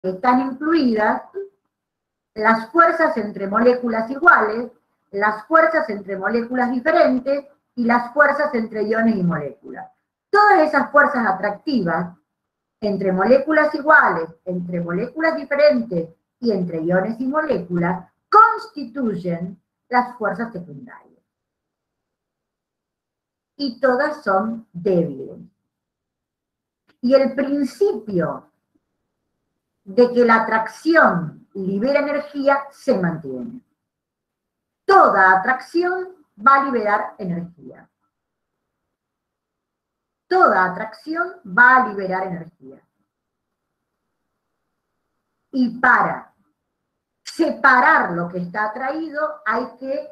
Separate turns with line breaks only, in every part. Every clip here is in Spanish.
están incluidas las fuerzas entre moléculas iguales, las fuerzas entre moléculas diferentes y las fuerzas entre iones y moléculas. Todas esas fuerzas atractivas entre moléculas iguales, entre moléculas diferentes y entre iones y moléculas constituyen las fuerzas secundarias. Y todas son débiles. Y el principio de que la atracción libera energía se mantiene. Toda atracción va a liberar energía. Toda atracción va a liberar energía. Y para separar lo que está atraído hay que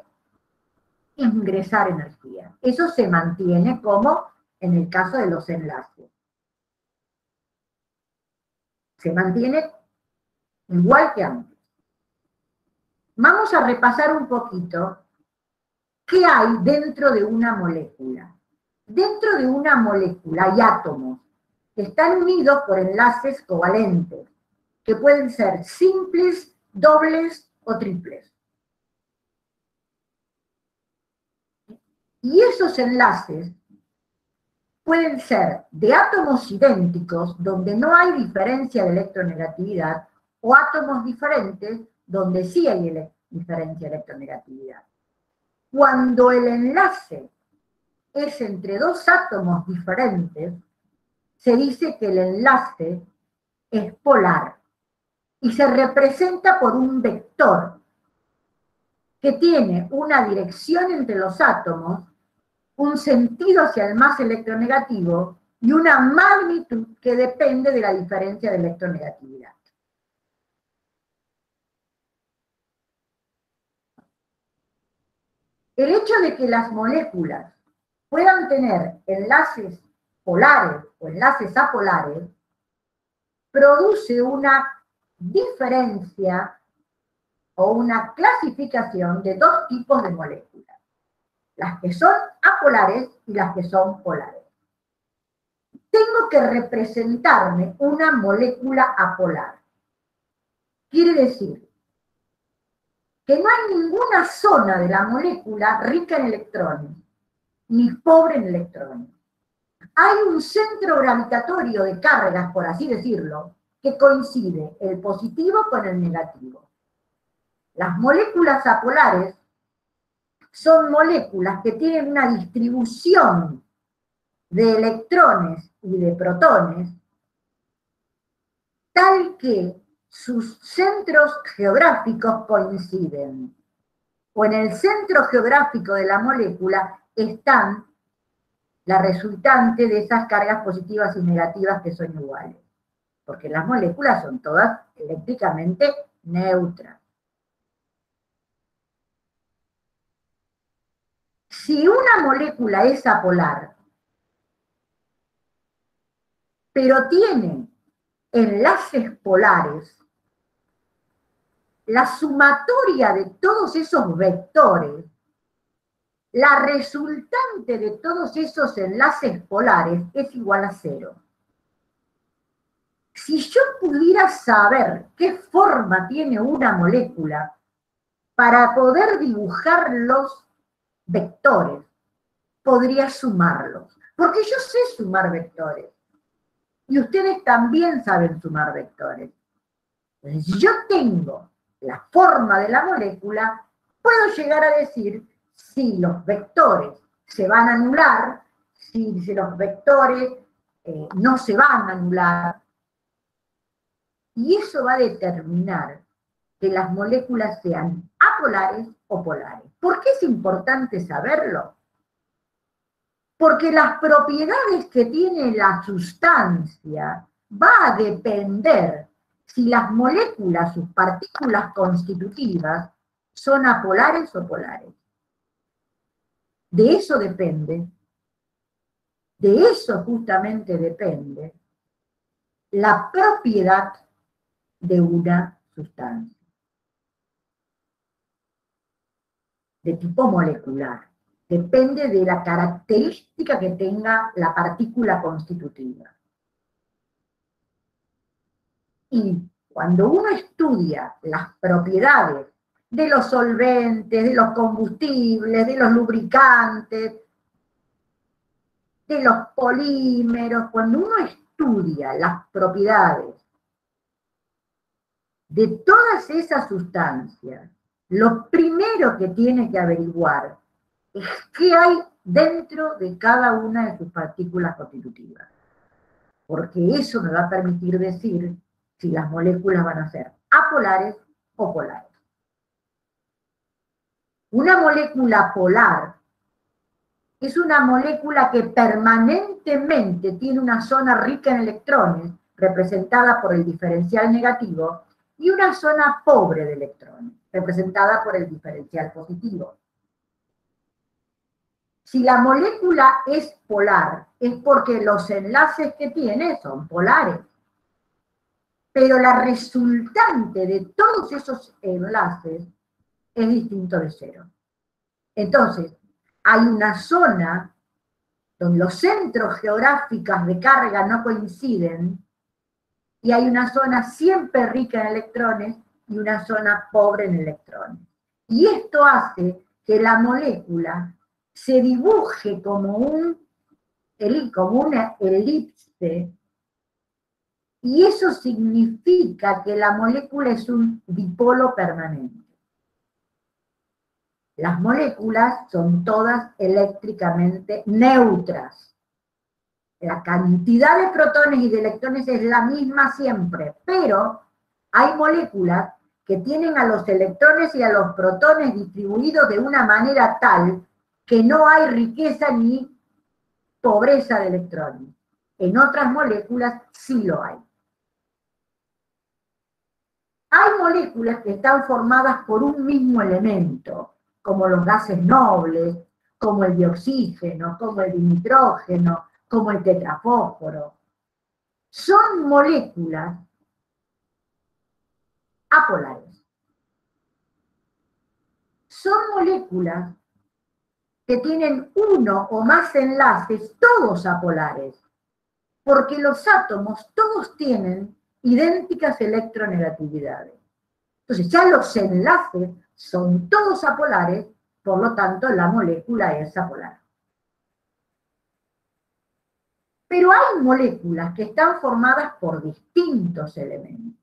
ingresar energía. Eso se mantiene como en el caso de los enlaces. Se mantiene igual que antes. Vamos a repasar un poquito qué hay dentro de una molécula. Dentro de una molécula hay átomos que están unidos por enlaces covalentes, que pueden ser simples, dobles o triples. Y esos enlaces pueden ser de átomos idénticos, donde no hay diferencia de electronegatividad, o átomos diferentes, donde sí hay diferencia de electronegatividad. Cuando el enlace es entre dos átomos diferentes, se dice que el enlace es polar y se representa por un vector que tiene una dirección entre los átomos, un sentido hacia el más electronegativo y una magnitud que depende de la diferencia de electronegatividad. El hecho de que las moléculas puedan tener enlaces polares o enlaces apolares produce una diferencia o una clasificación de dos tipos de moléculas, las que son apolares y las que son polares. Tengo que representarme una molécula apolar. Quiere decir que no hay ninguna zona de la molécula rica en electrones, ni pobre en electrones. Hay un centro gravitatorio de cargas, por así decirlo, que coincide el positivo con el negativo. Las moléculas apolares son moléculas que tienen una distribución de electrones y de protones tal que sus centros geográficos coinciden. O en el centro geográfico de la molécula están la resultante de esas cargas positivas y negativas que son iguales. Porque las moléculas son todas eléctricamente neutras. Si una molécula es apolar, pero tiene enlaces polares, la sumatoria de todos esos vectores, la resultante de todos esos enlaces polares es igual a 0. Si yo pudiera saber qué forma tiene una molécula para poder dibujar los vectores, podría sumarlos. Porque yo sé sumar vectores. Y ustedes también saben sumar vectores. Entonces, si yo tengo la forma de la molécula, puedo llegar a decir si los vectores se van a anular, si los vectores no se van a anular. Y eso va a determinar que las moléculas sean apolares o polares. ¿Por qué es importante saberlo? Porque las propiedades que tiene la sustancia va a depender si las moléculas, sus partículas constitutivas, son apolares o polares. De eso depende, de eso justamente depende la propiedad de una sustancia. De tipo molecular. Depende de la característica que tenga la partícula constitutiva. Y Cuando uno estudia las propiedades de los solventes, de los combustibles, de los lubricantes, de los polímeros, cuando uno estudia las propiedades de todas esas sustancias, lo primero que tiene que averiguar es qué hay dentro de cada una de sus partículas constitutivas. Porque eso me va a permitir decir si las moléculas van a ser apolares o polares. Una molécula polar es una molécula que permanentemente tiene una zona rica en electrones, representada por el diferencial negativo, y una zona pobre de electrones, representada por el diferencial positivo. Si la molécula es polar, es porque los enlaces que tiene son polares. Pero la resultante de todos esos enlaces es distinto de cero. Entonces, hay una zona donde los centros geográficos de carga no coinciden y hay una zona siempre rica en electrones y una zona pobre en electrones. Y esto hace que la molécula se dibuje como una elipse, y eso significa que la molécula es un dipolo permanente. Las moléculas son todas eléctricamente neutras. La cantidad de protones y de electrones es la misma siempre, pero hay moléculas que tienen a los electrones y a los protones distribuidos de una manera tal que no hay riqueza ni pobreza de electrones. En otras moléculas sí lo hay. Hay moléculas que están formadas por un mismo elemento, como los gases nobles, como el dioxígeno, como el nitrógeno, como el tetrafósforo. Son moléculas apolares. Son moléculas que tienen uno o más enlaces, todos apolares, porque los átomos todos tienen idénticas electronegatividades. Entonces ya los enlaces son todos apolares, por lo tanto la molécula es apolar. Pero hay moléculas que están formadas por distintos elementos.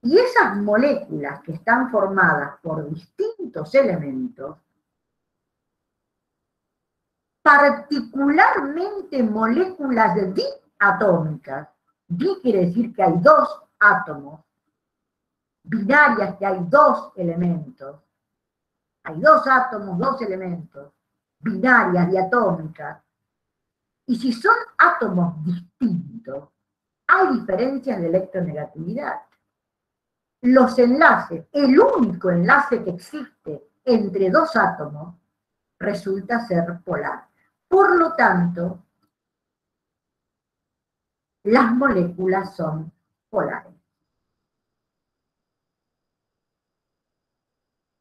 Y esas moléculas que están formadas por distintos elementos, particularmente moléculas diatómicas, di quiere decir que hay dos átomos, binarias que hay dos elementos, hay dos átomos, dos elementos, binarias, diatómicas, y si son átomos distintos, hay diferencias de electronegatividad. Los enlaces, el único enlace que existe entre dos átomos, resulta ser polar. Por lo tanto, las moléculas son polares.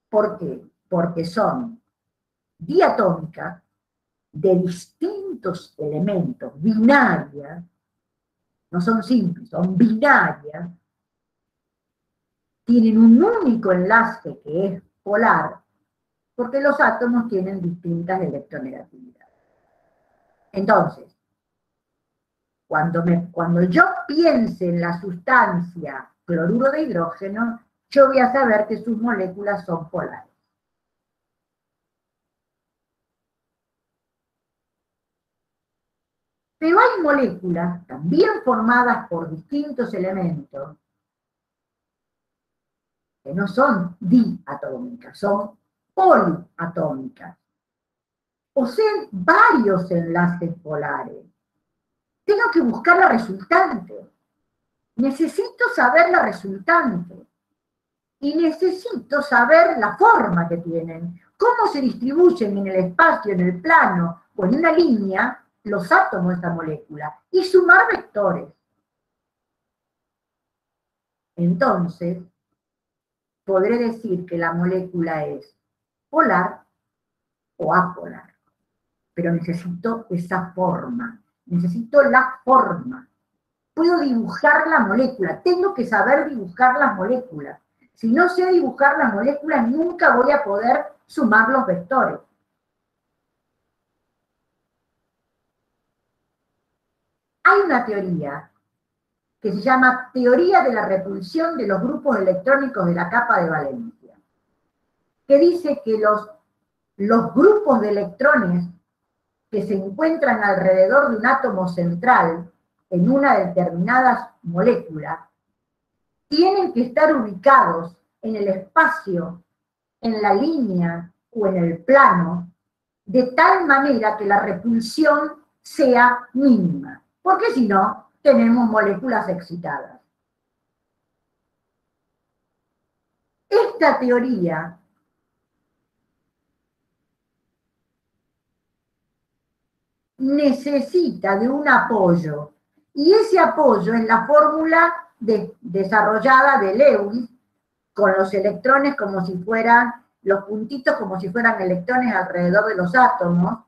¿Por qué? Porque son diatómicas de distintos elementos, binarias, no son simples, son binarias, tienen un único enlace que es polar, porque los átomos tienen distintas electronegatividades. Entonces, cuando yo piense en la sustancia cloruro de hidrógeno, yo voy a saber que sus moléculas son polares. Pero hay moléculas también formadas por distintos elementos que no son diatómicas, son poliatómicas. Poseen varios enlaces polares. Tengo que buscar la resultante. Necesito saber la resultante. Y necesito saber la forma que tienen, cómo se distribuyen en el espacio, en el plano o en una línea los átomos de esta molécula y sumar vectores. Entonces, podré decir que la molécula es polar o apolar, pero necesito esa forma, necesito la forma. Puedo dibujar la molécula, tengo que saber dibujar las moléculas. Si no sé dibujar las moléculas, nunca voy a poder sumar los vectores. Hay una teoría que se llama teoría de la repulsión de los grupos electrónicos de la capa de valencia, que dice que los grupos de electrones que se encuentran alrededor de un átomo central en una determinada molécula tienen que estar ubicados en el espacio, en la línea o en el plano, de tal manera que la repulsión sea mínima, porque si no, tenemos moléculas excitadas. Esta teoría necesita de un apoyo, y ese apoyo es la fórmula desarrollada de Lewis, con los electrones como si fueran, los puntitos como si fueran electrones alrededor de los átomos,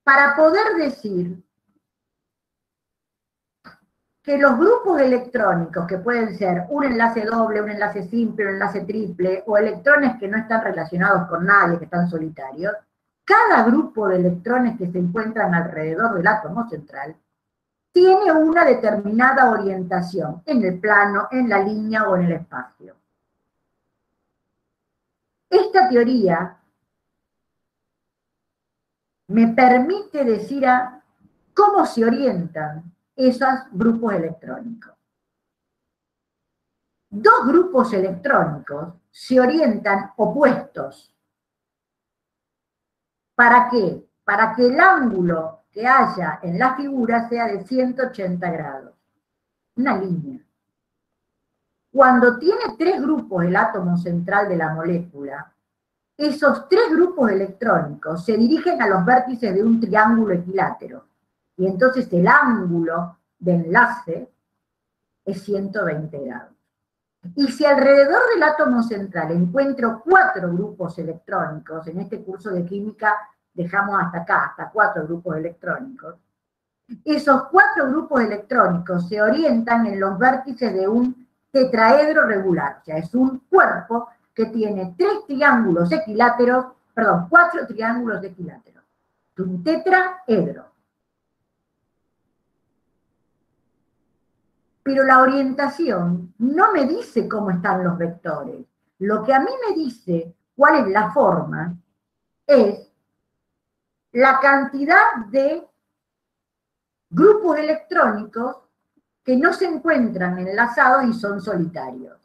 para poder decir que los grupos electrónicos, que pueden ser un enlace doble, un enlace simple, un enlace triple, o electrones que no están relacionados con nadie, que están solitarios, cada grupo de electrones que se encuentran alrededor del átomo central tiene una determinada orientación en el plano, en la línea o en el espacio. Esta teoría me permite decir cómo se orientan esos grupos electrónicos. Dos grupos electrónicos se orientan opuestos. ¿Para qué? Para que el ángulo que haya en la figura sea de 180 grados. Una línea. Cuando tiene tres grupos el átomo central de la molécula, esos tres grupos electrónicos se dirigen a los vértices de un triángulo equilátero. Y entonces el ángulo de enlace es 120 grados. Y si alrededor del átomo central encuentro cuatro grupos electrónicos, en este curso de química dejamos hasta acá, hasta 4 grupos electrónicos, esos 4 grupos electrónicos se orientan en los vértices de un tetraedro regular, o sea, es un cuerpo que tiene 3 triángulos equiláteros, perdón, 4 triángulos equiláteros, un tetraedro. Pero la orientación no me dice cómo están los vectores. Lo que a mí me dice cuál es la forma es la cantidad de grupos electrónicos que no se encuentran enlazados y son solitarios.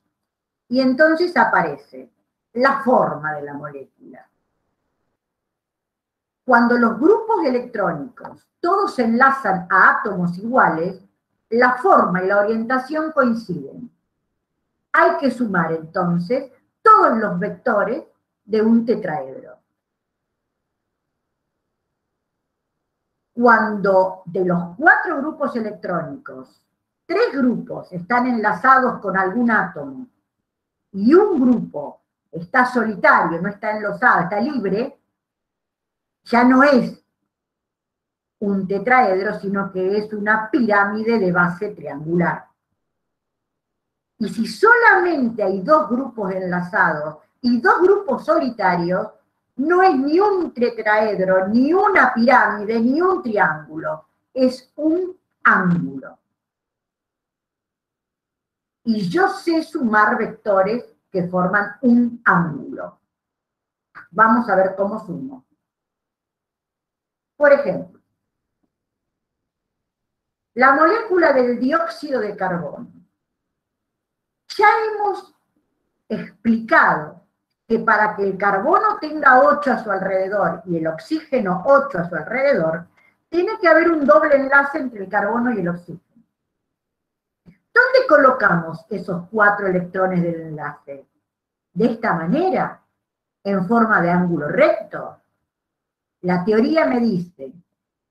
Y entonces aparece la forma de la molécula. Cuando los grupos electrónicos todos se enlazan a átomos iguales, la forma y la orientación coinciden. Hay que sumar entonces todos los vectores de un tetraedro. Cuando de los 4 grupos electrónicos, 3 grupos están enlazados con algún átomo y un grupo está solitario, no está enlazado, está libre, ya no es un tetraedro, sino que es una pirámide de base triangular. Y si solamente hay 2 grupos enlazados y 2 grupos solitarios, no es ni un tetraedro, ni una pirámide, ni un triángulo, es un ángulo. Y yo sé sumar vectores que forman un ángulo. Vamos a ver cómo sumo. Por ejemplo, la molécula del dióxido de carbono. Ya hemos explicado que para que el carbono tenga 8 a su alrededor y el oxígeno 8 a su alrededor, tiene que haber un doble enlace entre el carbono y el oxígeno. ¿Dónde colocamos esos 4 electrones del enlace? De esta manera, en forma de ángulo recto. La teoría me dice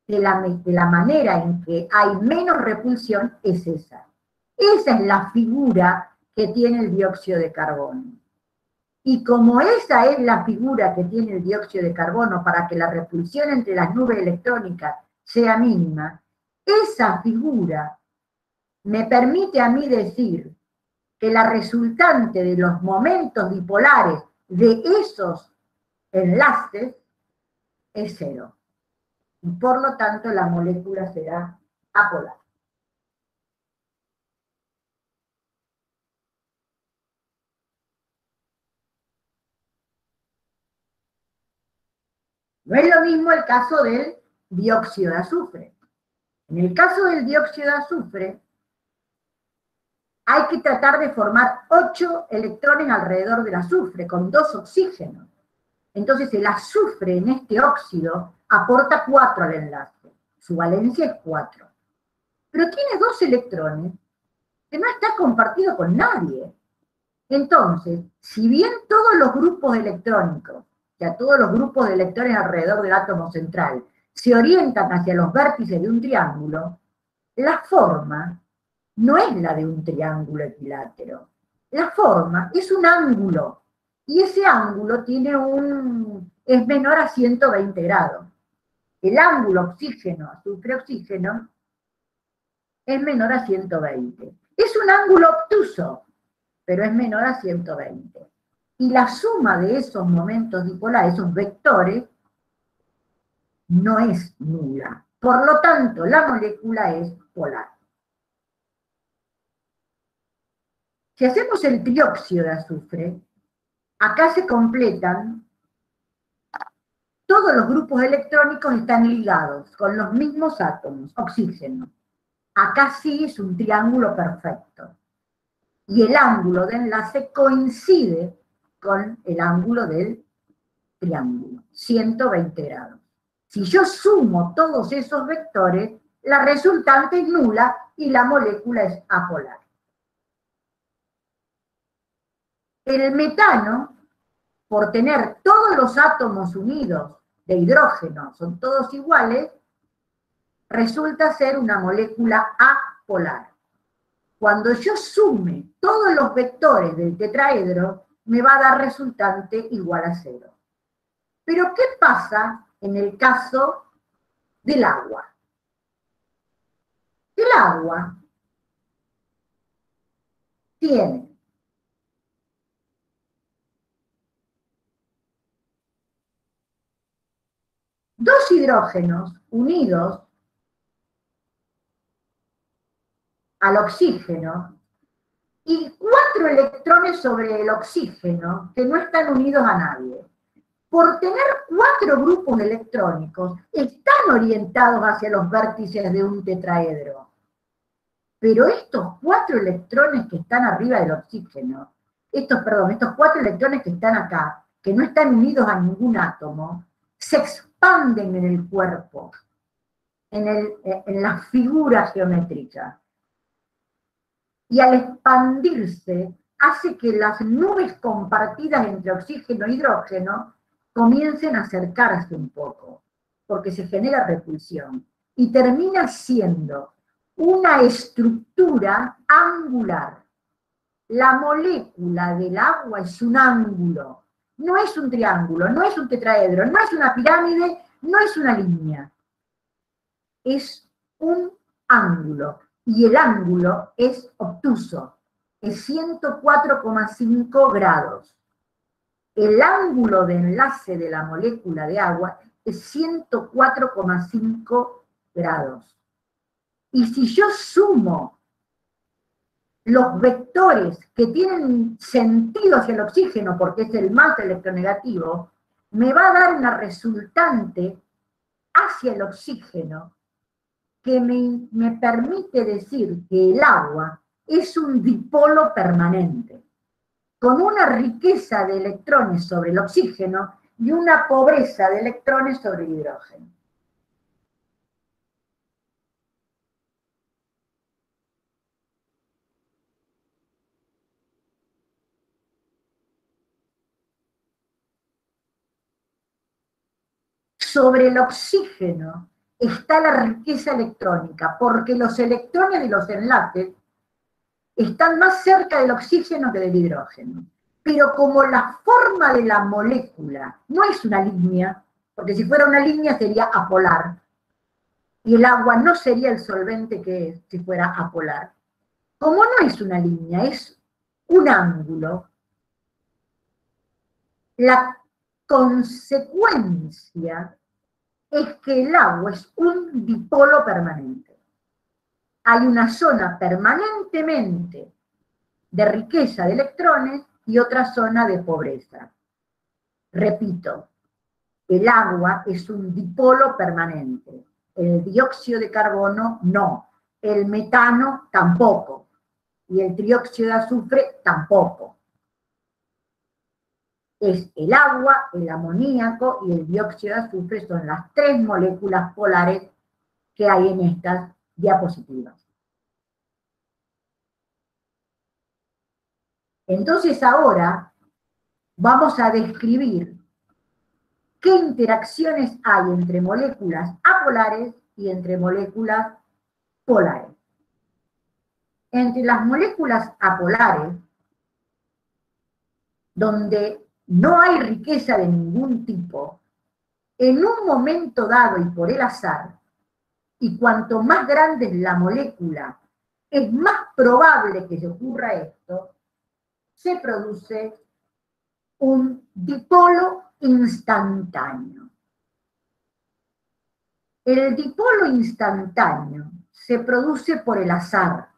que la manera en que hay menos repulsión es esa. Esa es la figura que tiene el dióxido de carbono. Y como esa es la figura que tiene el dióxido de carbono para que la repulsión entre las nubes electrónicas sea mínima, esa figura me permite a mí decir que la resultante de los momentos dipolares de esos enlaces es cero. Y por lo tanto la molécula será apolar. No es lo mismo el caso del dióxido de azufre. En el caso del dióxido de azufre, hay que tratar de formar 8 electrones alrededor del azufre, con 2 oxígenos. Entonces el azufre en este óxido aporta 4 al enlace. Su valencia es 4. Pero tiene 2 electrones que no está compartido con nadie. Entonces, si bien todos los grupos electrónicos, o sea, todos los grupos de electrones alrededor del átomo central, se orientan hacia los vértices de un triángulo, la forma no es la de un triángulo equilátero. La forma es un ángulo, y ese ángulo es menor a 120 grados. El ángulo oxígeno, azufre-oxígeno, es menor a 120. Es un ángulo obtuso, pero es menor a 120. Y la suma de esos momentos dipolares, esos vectores, no es nula. Por lo tanto, la molécula es polar. Si hacemos el trióxido de azufre, acá se completan, todos los grupos electrónicos están ligados con los mismos átomos, oxígeno. Acá sí es un triángulo perfecto. Y el ángulo de enlace coincide con el ángulo del triángulo, 120 grados. Si yo sumo todos esos vectores, la resultante es nula y la molécula es apolar. El metano, por tener todos los átomos unidos de hidrógeno, son todos iguales, resulta ser una molécula apolar. Cuando yo sume todos los vectores del tetraedro, me va a dar resultante igual a 0. Pero ¿qué pasa en el caso del agua? El agua tiene dos hidrógenos unidos al oxígeno y 4 electrones sobre el oxígeno que no están unidos a nadie. Por tener 4 grupos electrónicos, están orientados hacia los vértices de un tetraedro. Pero estos 4 electrones que están arriba del oxígeno, estos 4 electrones que están acá, que no están unidos a ningún átomo, se expanden en el cuerpo, en la figura geométrica. Y al expandirse, hace que las nubes compartidas entre oxígeno e hidrógeno comiencen a acercarse un poco, porque se genera repulsión, y termina siendo una estructura angular. La molécula del agua es un ángulo, no es un triángulo, no es un tetraedro, no es una pirámide, no es una línea. Es un ángulo, y el ángulo es obtuso, es 104,5 grados. El ángulo de enlace de la molécula de agua es 104,5 grados. Y si yo sumo los vectores que tienen sentido hacia el oxígeno, porque es el más electronegativo, me va a dar una resultante hacia el oxígeno que me permite decir que el agua es un dipolo permanente, con una riqueza de electrones sobre el oxígeno y una pobreza de electrones sobre el hidrógeno. Sobre el oxígeno está la riqueza electrónica, porque los electrones de los enlaces están más cerca del oxígeno que del hidrógeno. Pero como la forma de la molécula no es una línea, porque si fuera una línea sería apolar, y el agua no sería el solvente que es si fuera apolar. Como no es una línea, es un ángulo, la consecuencia es que el agua es un dipolo permanente. Hay una zona permanentemente de riqueza de electrones y otra zona de pobreza. Repito, el agua es un dipolo permanente. El dióxido de carbono no. El metano tampoco. Y el trióxido de azufre tampoco. Es el agua, el amoníaco y el dióxido de azufre, son las tres moléculas polares que hay en estas diapositivas. Entonces ahora vamos a describir qué interacciones hay entre moléculas apolares y entre moléculas polares. Entre las moléculas apolares, donde no hay riqueza de ningún tipo, en un momento dado y por el azar, y cuanto más grande es la molécula, es más probable que se ocurra esto, se produce un dipolo instantáneo. El dipolo instantáneo se produce por el azar,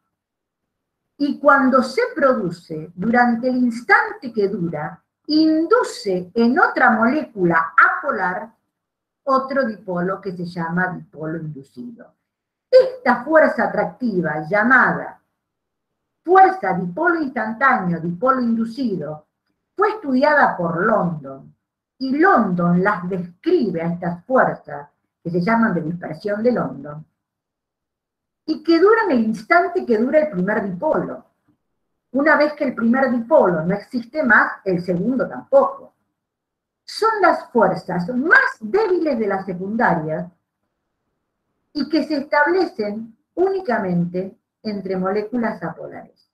y cuando se produce durante el instante que dura, induce en otra molécula apolar otro dipolo que se llama dipolo inducido. Esta fuerza atractiva llamada fuerza dipolo instantáneo, dipolo inducido, fue estudiada por London, y London las describe a estas fuerzas, que se llaman de dispersión de London, y que duran el instante que dura el primer dipolo. Una vez que el primer dipolo no existe más, el segundo tampoco. Son las fuerzas más débiles de las secundarias y que se establecen únicamente entre moléculas apolares.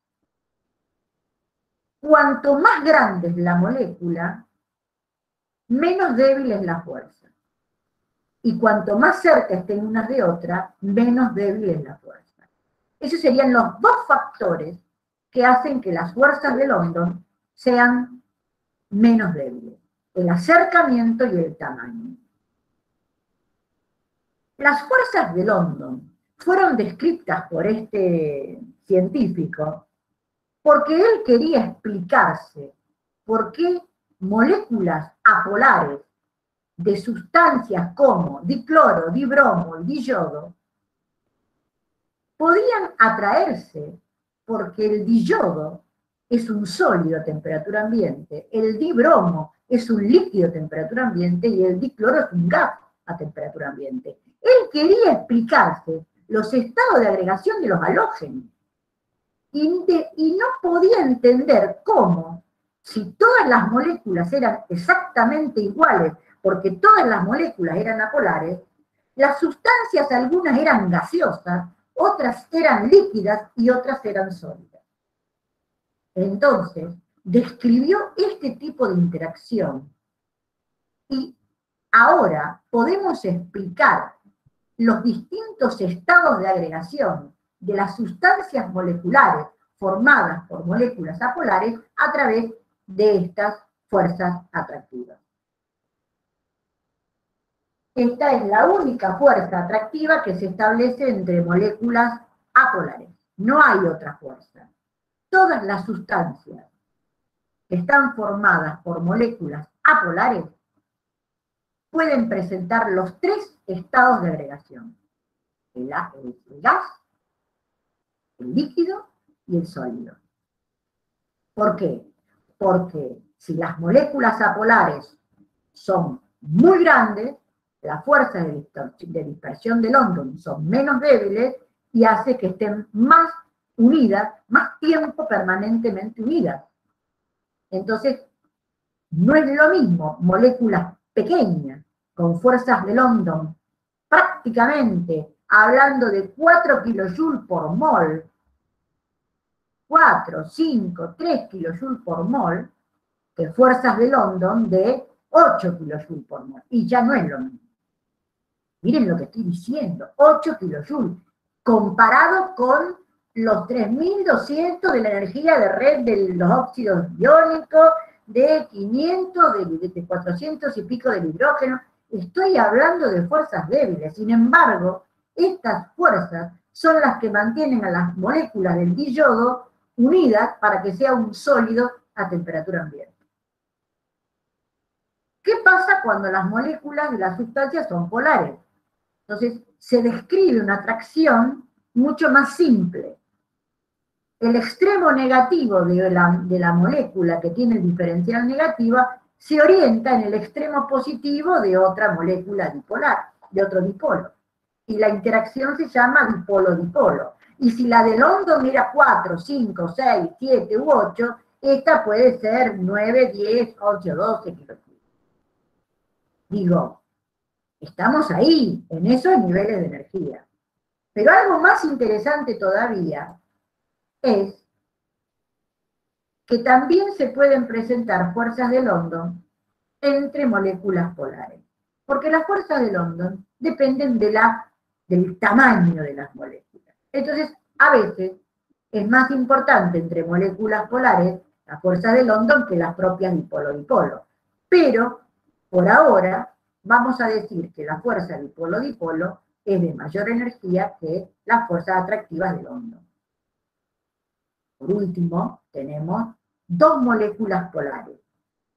Cuanto más grande es la molécula, menos débil es la fuerza. Y cuanto más cerca estén unas de otras, menos débil es la fuerza. Esos serían los dos factores que hacen que las fuerzas de London sean menos débiles: el acercamiento y el tamaño. Las fuerzas de London fueron descritas por este científico porque él quería explicarse por qué moléculas apolares de sustancias como dicloro, dibromo y diyodo podían atraerse, porque el diyodo es un sólido a temperatura ambiente, el dibromo es un líquido a temperatura ambiente y el dicloro es un gas a temperatura ambiente. Él quería explicarse los estados de agregación de los halógenos y no podía entender cómo, si todas las moléculas eran exactamente iguales, porque todas las moléculas eran apolares, las sustancias algunas eran gaseosas, otras eran líquidas y otras eran sólidas. Entonces, describió este tipo de interacción y ahora podemos explicar los distintos estados de agregación de las sustancias moleculares formadas por moléculas apolares a través de estas fuerzas atractivas. Esta es la única fuerza atractiva que se establece entre moléculas apolares. No hay otra fuerza. Todas las sustancias que están formadas por moléculas apolares pueden presentar los tres estados de agregación: el gas, el líquido y el sólido. ¿Por qué? Porque si las moléculas apolares son muy grandes, las fuerzas de dispersión de London son menos débiles y hace que estén más unidas, más tiempo permanentemente unidas. Entonces, no es lo mismo moléculas pequeñas, con fuerzas de London prácticamente hablando de 4 kilojoules por mol, 4, 5, 3 kilojoules por mol, que fuerzas de London de 8 kilojoules por mol, y ya no es lo mismo. Miren lo que estoy diciendo, 8 kilojoules, comparado con los 3.200 de la energía de red de los óxidos iónicos, de 500, de 400 y pico del hidrógeno. Estoy hablando de fuerzas débiles, sin embargo, estas fuerzas son las que mantienen a las moléculas del diyodo unidas para que sea un sólido a temperatura ambiente. ¿Qué pasa cuando las moléculas de las sustancias son polares? Entonces, se describe una atracción mucho más simple. El extremo negativo de la molécula que tiene diferencial negativa se orienta en el extremo positivo de otra molécula dipolar, de otro dipolo. Y la interacción se llama dipolo-dipolo. Y si la de London era 4, 5, 6, 7 u 8, esta puede ser 9, 10, 8, 12 kilojoules. Digo, estamos ahí, en esos niveles de energía. Pero algo más interesante todavía es que también se pueden presentar fuerzas de London entre moléculas polares. Porque las fuerzas de London dependen del tamaño de las moléculas. Entonces, a veces es más importante entre moléculas polares la fuerza de London que las propias dipolo-dipolo. Pero, por ahora, vamos a decir que la fuerza dipolo-dipolo es de mayor energía que las fuerzas atractivas de London. Por último, tenemos dos moléculas polares,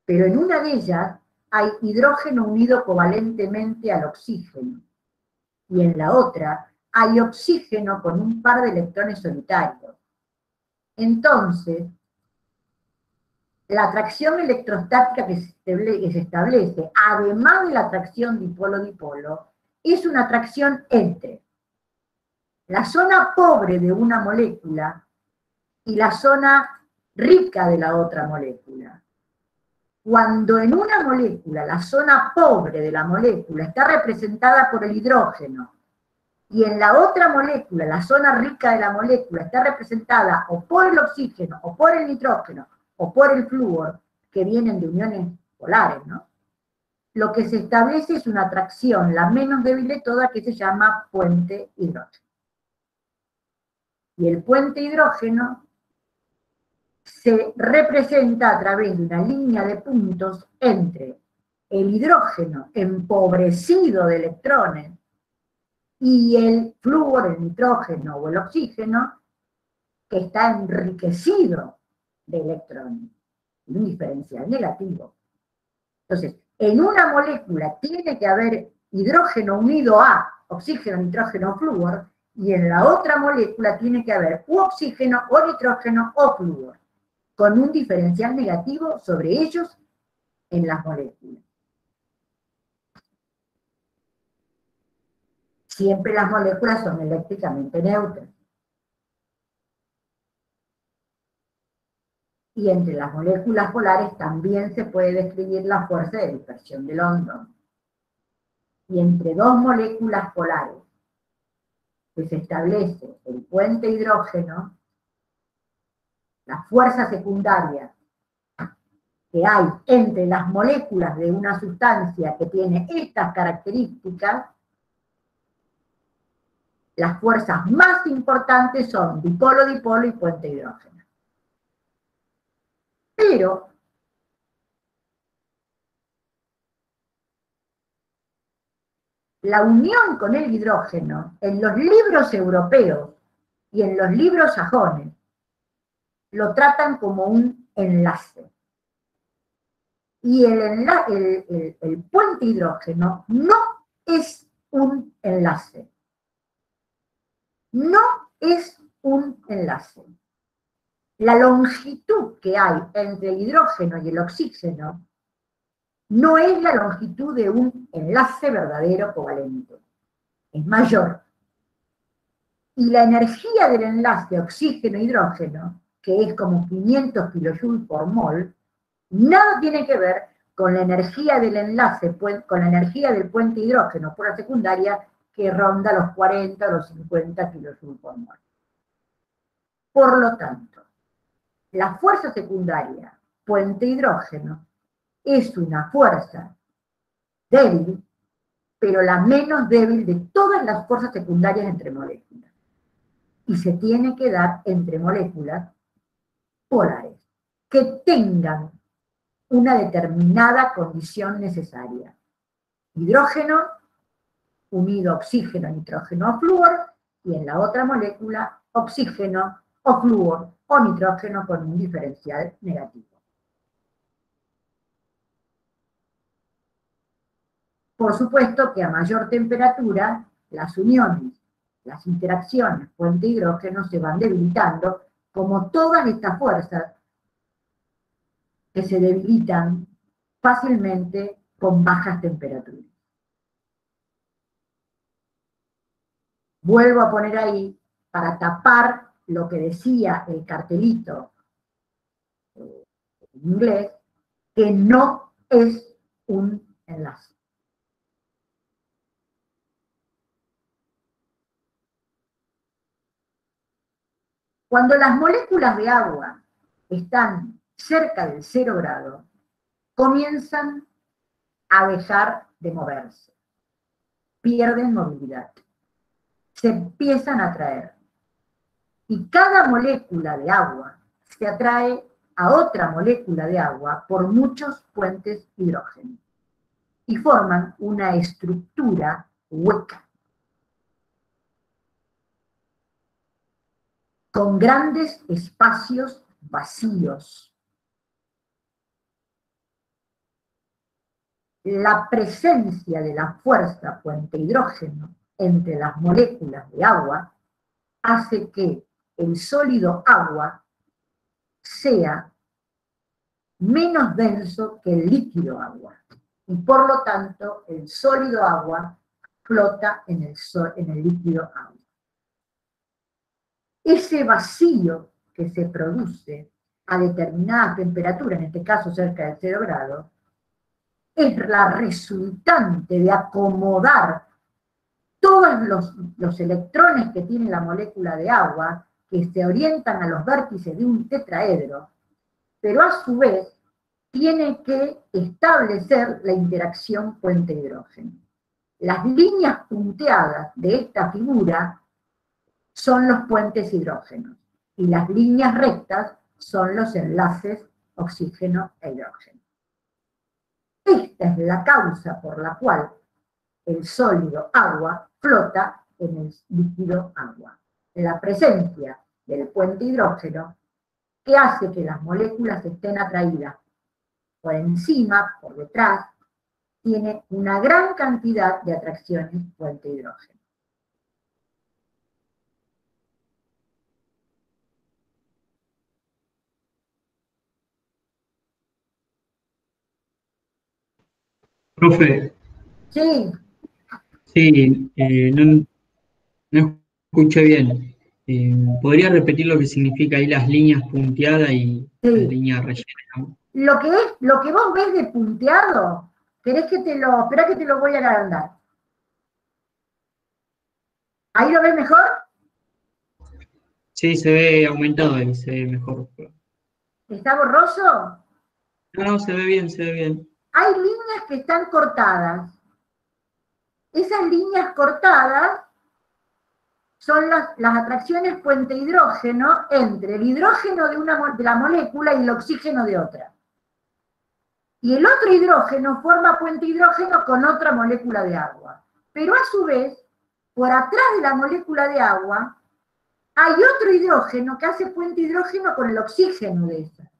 pero en una de ellas hay hidrógeno unido covalentemente al oxígeno, y en la otra hay oxígeno con un par de electrones solitarios. Entonces, la atracción electrostática que se establece, además de la atracción dipolo-dipolo, es una atracción entre la zona pobre de una molécula y la zona rica de la otra molécula. Cuando en una molécula la zona pobre de la molécula está representada por el hidrógeno, y en la otra molécula, la zona rica de la molécula, está representada o por el oxígeno, o por el nitrógeno, o por el flúor, que vienen de uniones polares, ¿no? Lo que se establece es una atracción, la menos débil de todas, que se llama puente hidrógeno. Y el puente hidrógeno se representa a través de una línea de puntos entre el hidrógeno empobrecido de electrones y el flúor, el nitrógeno o el oxígeno, que está enriquecido de electrones, un diferencial negativo. Entonces, en una molécula tiene que haber hidrógeno unido a oxígeno, nitrógeno, flúor, y en la otra molécula tiene que haber u oxígeno, o nitrógeno, o flúor, con un diferencial negativo sobre ellos en las moléculas. Siempre las moléculas son eléctricamente neutras. Y entre las moléculas polares también se puede describir la fuerza de dispersión de London. Y entre dos moléculas polares que se establece el puente hidrógeno, la fuerza secundaria que hay entre las moléculas de una sustancia que tiene estas características, las fuerzas más importantes son dipolo-dipolo y puente hidrógeno. Pero la unión con el hidrógeno en los libros europeos y en los libros sajones lo tratan como un enlace. Y el puente hidrógeno no es un enlace. No es un enlace. La longitud que hay entre el hidrógeno y el oxígeno no es la longitud de un enlace verdadero covalente. Es mayor. Y la energía del enlace oxígeno-hidrógeno, que es como 500 kilojoules por mol, nada tiene que ver con la energía del enlace, con la energía del puente hidrógeno por la secundaria, que ronda los 40 o los 50 kilojoules por mol. Por lo tanto, la fuerza secundaria puente hidrógeno es una fuerza débil, pero la menos débil de todas las fuerzas secundarias entre moléculas. Y se tiene que dar entre moléculas polares, que tengan una determinada condición necesaria. Hidrógeno unido a oxígeno, nitrógeno o flúor, y en la otra molécula oxígeno o flúor o nitrógeno con un diferencial negativo. Por supuesto que a mayor temperatura, las uniones, las interacciones puente-hidrógeno se van debilitando, como todas estas fuerzas que se debilitan fácilmente con bajas temperaturas. Vuelvo a poner ahí, para tapar lo que decía el cartelito en inglés, que no es un enlace. Cuando las moléculas de agua están cerca del 0 grado, comienzan a dejar de moverse, pierden movilidad, se empiezan a atraer. Y cada molécula de agua se atrae a otra molécula de agua por muchos puentes hidrógeno y forman una estructura hueca, con grandes espacios vacíos. La presencia de la fuerza puente hidrógeno entre las moléculas de agua hace que el sólido agua sea menos denso que el líquido agua, y por lo tanto el sólido agua flota en el líquido agua. Ese vacío que se produce a determinada temperatura, en este caso cerca del 0 grado, es la resultante de acomodar todos los electrones que tiene la molécula de agua, que se orientan a los vértices de un tetraedro, pero a su vez tiene que establecer la interacción puente-hidrógeno. Las líneas punteadas de esta figura son los puentes hidrógenos, y las líneas rectas son los enlaces oxígeno e hidrógeno. Esta es la causa por la cual el sólido agua flota en el líquido agua. La presencia del puente hidrógeno, que hace que las moléculas estén atraídas por encima, por detrás, tiene una gran cantidad de atracciones puente hidrógeno.
Profe,
Sí,
sí, no escuché bien. ¿Podría repetir lo que significa ahí las líneas punteadas y las
sí.
líneas rellenas?
Lo que vos ves de punteado, esperá que te lo voy a agrandar. ¿Ahí lo ves mejor?
Sí, se ve aumentado ahí, se ve mejor.
¿Está borroso?
No, no, se ve bien, se ve bien.
Hay líneas que están cortadas. Esas líneas cortadas son las atracciones puente hidrógeno entre el hidrógeno de la molécula y el oxígeno de otra. Y el otro hidrógeno forma puente hidrógeno con otra molécula de agua. Pero a su vez, por atrás de la molécula de agua, hay otro hidrógeno que hace puente hidrógeno con el oxígeno de esa.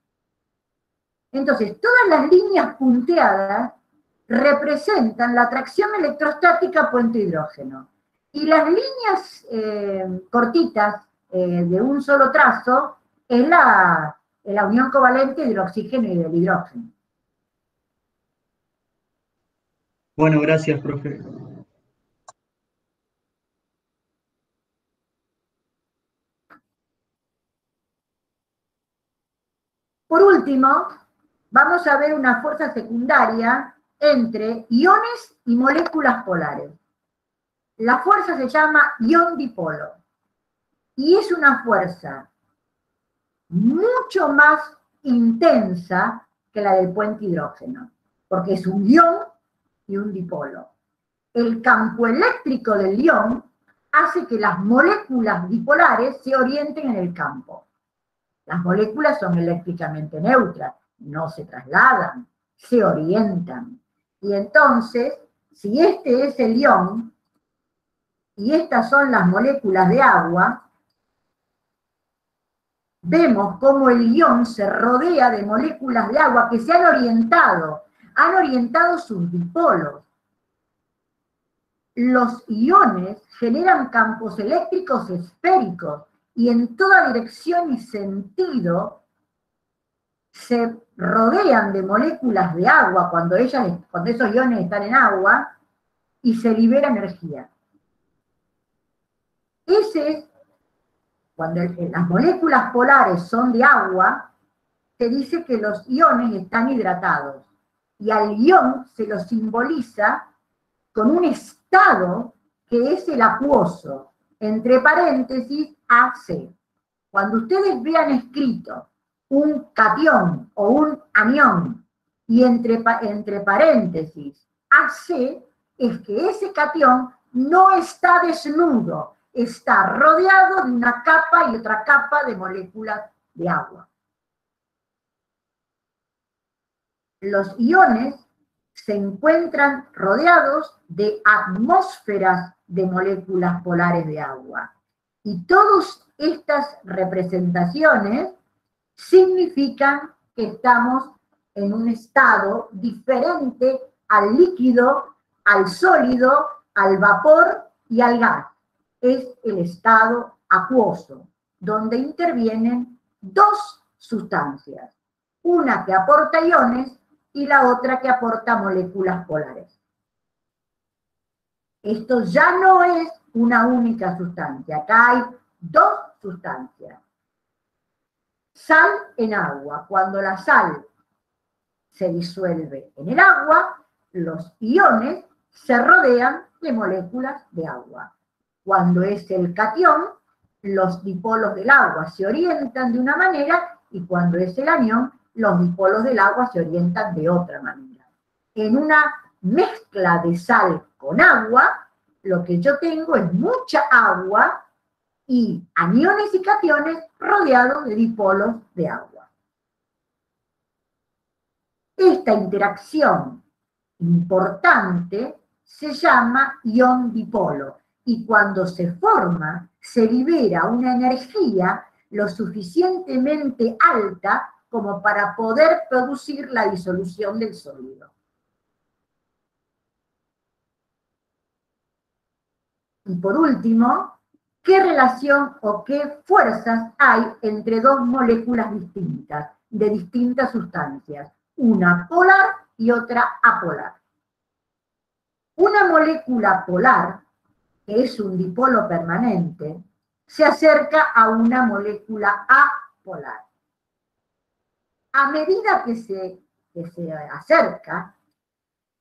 Entonces, todas las líneas punteadas representan la atracción electrostática puente hidrógeno. Y las líneas cortitas de un solo trazo es la unión covalente del oxígeno y del hidrógeno.
Bueno, gracias, profe.
Por último, vamos a ver una fuerza secundaria entre iones y moléculas polares. La fuerza se llama ion dipolo y es una fuerza mucho más intensa que la del puente hidrógeno, porque es un ion y un dipolo. El campo eléctrico del ion hace que las moléculas dipolares se orienten en el campo. Las moléculas son eléctricamente neutras, no se trasladan, se orientan. Y entonces, si este es el ion y estas son las moléculas de agua, vemos cómo el ion se rodea de moléculas de agua que se han orientado sus dipolos. Los iones generan campos eléctricos esféricos y en toda dirección y sentido se rodean de moléculas de agua cuando esos iones están en agua y se libera energía. Cuando las moléculas polares son de agua, se dice que los iones están hidratados. Y al ion se lo simboliza con un estado que es el acuoso, entre paréntesis AC. Cuando ustedes vean escrito un catión o un anión y entre paréntesis AC, es que ese catión no está desnudo, está rodeado de una capa y otra capa de moléculas de agua. Los iones se encuentran rodeados de atmósferas de moléculas polares de agua. Y todas estas representaciones significan que estamos en un estado diferente al líquido, al sólido, al vapor y al gas. Es el estado acuoso, donde intervienen dos sustancias, una que aporta iones y la otra que aporta moléculas polares. Esto ya no es una única sustancia, acá hay dos sustancias. Sal en agua. Cuando la sal se disuelve en el agua, los iones se rodean de moléculas de agua. Cuando es el catión, los dipolos del agua se orientan de una manera y cuando es el anión, los dipolos del agua se orientan de otra manera. En una mezcla de sal con agua, lo que yo tengo es mucha agua y aniones y cationes rodeados de dipolos de agua. Esta interacción importante se llama ion-dipolo y cuando se forma se libera una energía lo suficientemente alta como para poder producir la disolución del sólido. Y por último, ¿qué relación o qué fuerzas hay entre dos moléculas distintas, de distintas sustancias? Una polar y otra apolar. Una molécula polar, que es un dipolo permanente, se acerca a una molécula apolar. A medida que se acerca,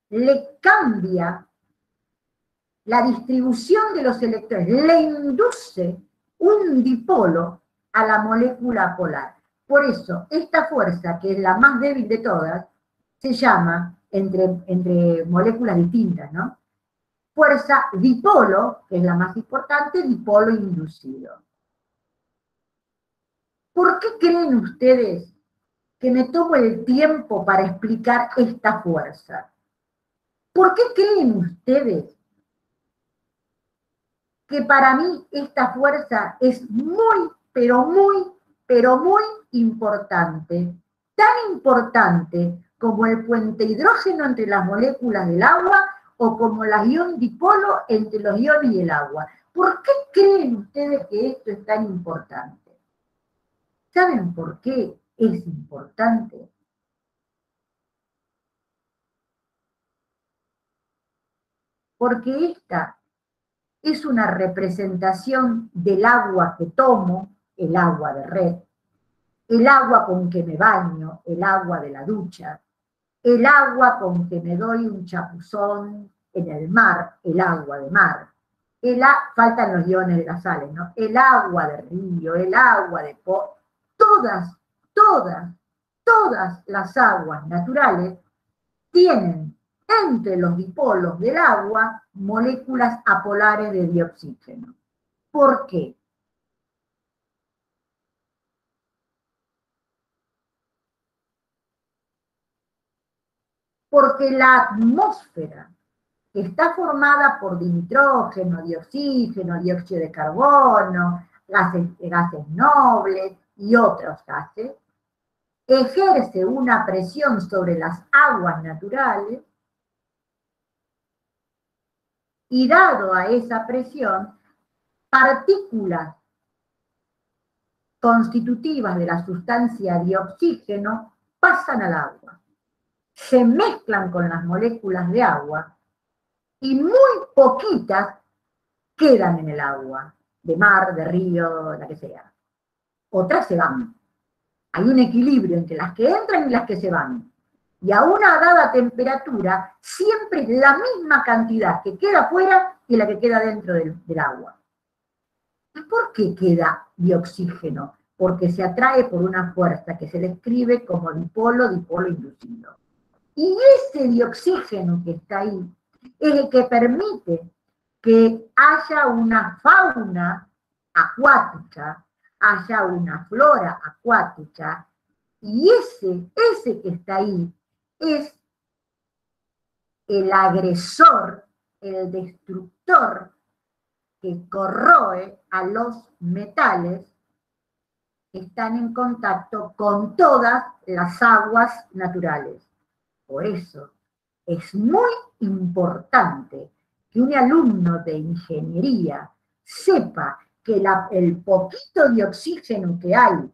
le cambia la distribución de los electrones, le induce un dipolo a la molécula polar. Por eso, esta fuerza, que es la más débil de todas, se llama, entre moléculas distintas, ¿no? Fuerza dipolo, que es la más importante, dipolo inducido. ¿Por qué creen ustedes que me tomo el tiempo para explicar esta fuerza? ¿Por qué creen ustedes que para mí esta fuerza es muy, pero muy importante? Tan importante como el puente hidrógeno entre las moléculas del agua o como la ion dipolo entre los iones y el agua. ¿Por qué creen ustedes que esto es tan importante? ¿Saben por qué es importante? Porque esta es una representación del agua que tomo, el agua de red, el agua con que me baño, el agua de la ducha, el agua con que me doy un chapuzón en el mar, el agua de mar. Faltan los iones de las sales, ¿no? El agua de río, el agua de todas todas las aguas naturales tienen entre los dipolos del agua moléculas apolares de dioxígeno. ¿Por qué? Porque la atmósfera, que está formada por nitrógeno, dioxígeno, dióxido de carbono, gases nobles y otros gases, ejerce una presión sobre las aguas naturales y dado a esa presión, partículas constitutivas de la sustancia dioxígeno pasan al agua, se mezclan con las moléculas de agua y muy poquitas quedan en el agua, de mar, de río, la que sea. Otras se van. Hay un equilibrio entre las que entran y las que se van. Y a una dada temperatura, siempre es la misma cantidad que queda afuera que la que queda dentro del agua. ¿Y por qué queda dioxígeno? Porque se atrae por una fuerza que se describe como dipolo inducido. Y ese dioxígeno que está ahí es el que permite que haya una fauna acuática, haya una flora acuática, y ese que está ahí es el agresor, el destructor que corroe a los metales que están en contacto con todas las aguas naturales. Por eso es muy importante que un alumno de ingeniería sepa que el poquito de oxígeno que hay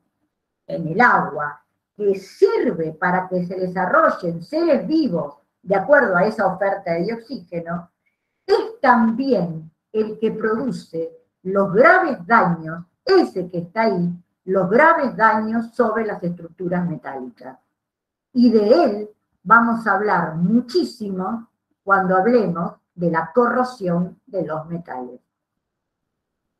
en el agua, que sirve para que se desarrollen seres vivos de acuerdo a esa oferta de oxígeno, es también el que produce los graves daños, ese que está ahí, los graves daños sobre las estructuras metálicas. Y de él vamos a hablar muchísimo cuando hablemos de la corrosión de los metales.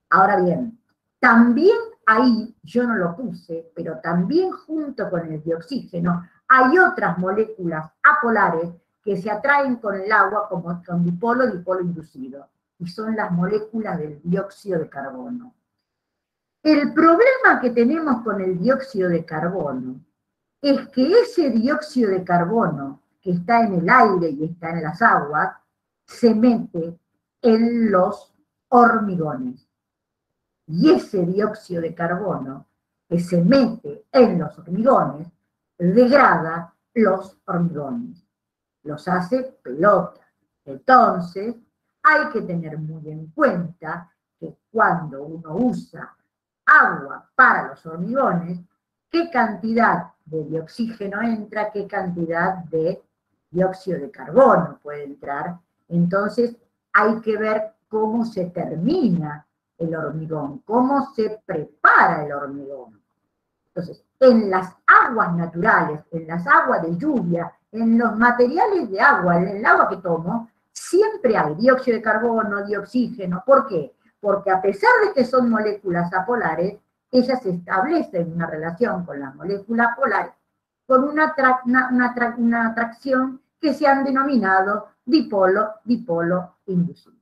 Ahora bien, también ahí, yo no lo puse, pero también junto con el dioxígeno, hay otras moléculas apolares que se atraen con el agua como con dipolo inducido, y son las moléculas del dióxido de carbono. El problema que tenemos con el dióxido de carbono es que ese dióxido de carbono que está en el aire y está en las aguas, se mete en los hormigones. Y ese dióxido de carbono que se mete en los hormigones degrada los hormigones, los hace pelota. Entonces, hay que tener muy en cuenta que cuando uno usa agua para los hormigones, qué cantidad de oxígeno entra, qué cantidad de dióxido de carbono puede entrar. Entonces, hay que ver cómo se termina el hormigón, cómo se prepara el hormigón. Entonces, en las aguas naturales, en las aguas de lluvia, en los materiales de agua, en el agua que tomo, siempre hay dióxido de carbono, dioxígeno. ¿Por qué? Porque a pesar de que son moléculas apolares, ellas establecen una relación con las moléculas polares, con una atracción que se han denominado dipolo inducido.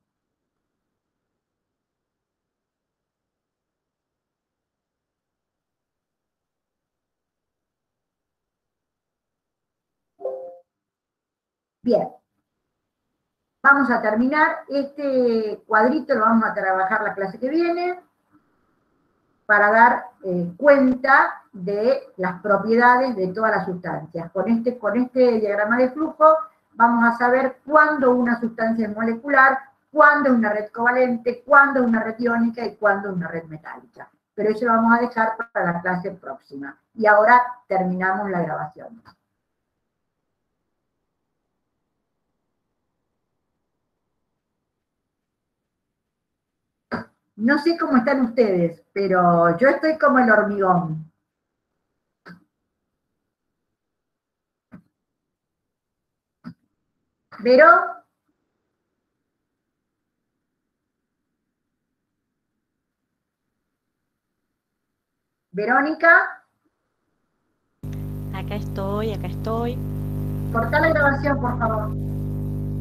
Bien, vamos a terminar. Este cuadrito lo vamos a trabajar la clase que viene para dar cuenta de las propiedades de todas las sustancias. Con este diagrama de flujo vamos a saber cuándo una sustancia es molecular, cuándo es una red covalente, cuándo es una red iónica y cuándo es una red metálica. Pero eso lo vamos a dejar para la clase próxima. Y ahora terminamos la grabación. No sé cómo están ustedes, pero yo estoy como el hormigón. ¿Vero? ¿Verónica?
acá estoy, acá estoy.
Cortá la grabación, por favor.